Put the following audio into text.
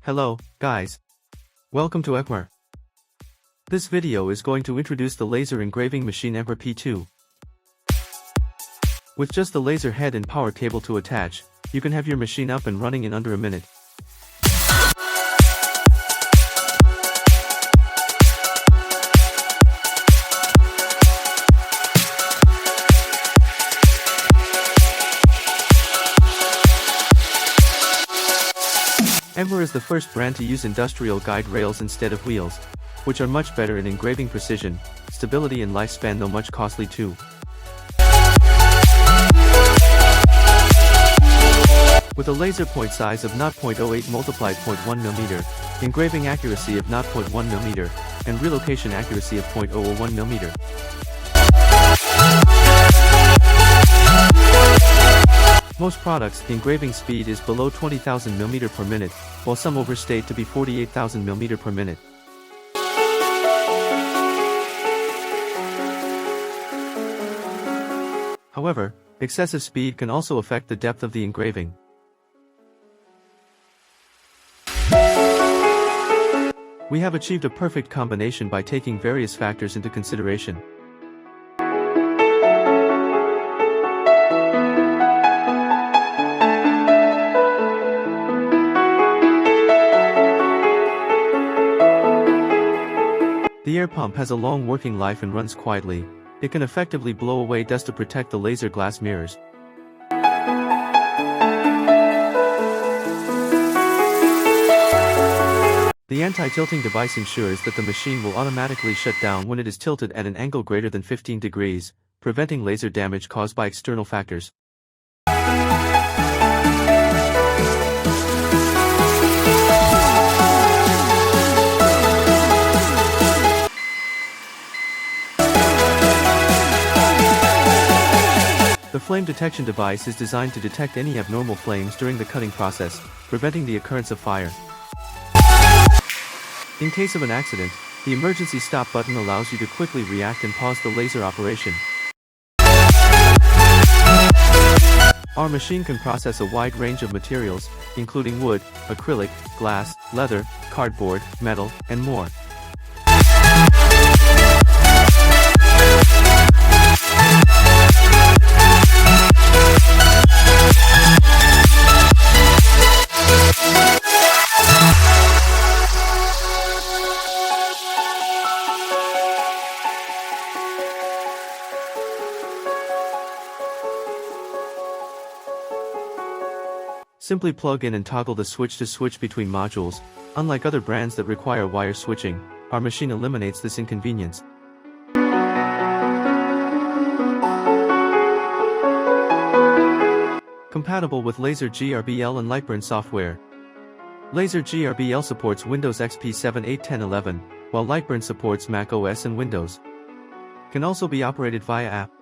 Hello, guys. Welcome to ACMER. This video is going to introduce the laser engraving machine ACMER P2. With just the laser head and power cable to attach, you can have your machine up and running in under a minute. ACMER is the first brand to use industrial guide rails instead of wheels, which are much better in engraving precision, stability and lifespan, though much costly too. With a laser point size of 0.08 multiplied 0.1 mm, engraving accuracy of 0.1 mm, and relocation accuracy of 0.001 mm. Most products, the engraving speed is below 20,000 mm per minute, while some overstate to be 48,000 mm per minute. However, excessive speed can also affect the depth of the engraving. We have achieved a perfect combination by taking various factors into consideration. The air pump has a long working life and runs quietly. It can effectively blow away dust to protect the laser glass mirrors. The anti-tilting device ensures that the machine will automatically shut down when it is tilted at an angle greater than 15 degrees, preventing laser damage caused by external factors. The flame detection device is designed to detect any abnormal flames during the cutting process, preventing the occurrence of fire. In case of an accident, the emergency stop button allows you to quickly react and pause the laser operation. Our machine can process a wide range of materials, including wood, acrylic, glass, leather, cardboard, metal, and more. Simply plug in and toggle the switch to switch between modules. Unlike other brands that require wire switching, our machine eliminates this inconvenience. Compatible with Laser GRBL and Lightburn software. Laser GRBL supports Windows XP 7, 8, 10, 11, while Lightburn supports Mac OS and Windows. Can also be operated via app.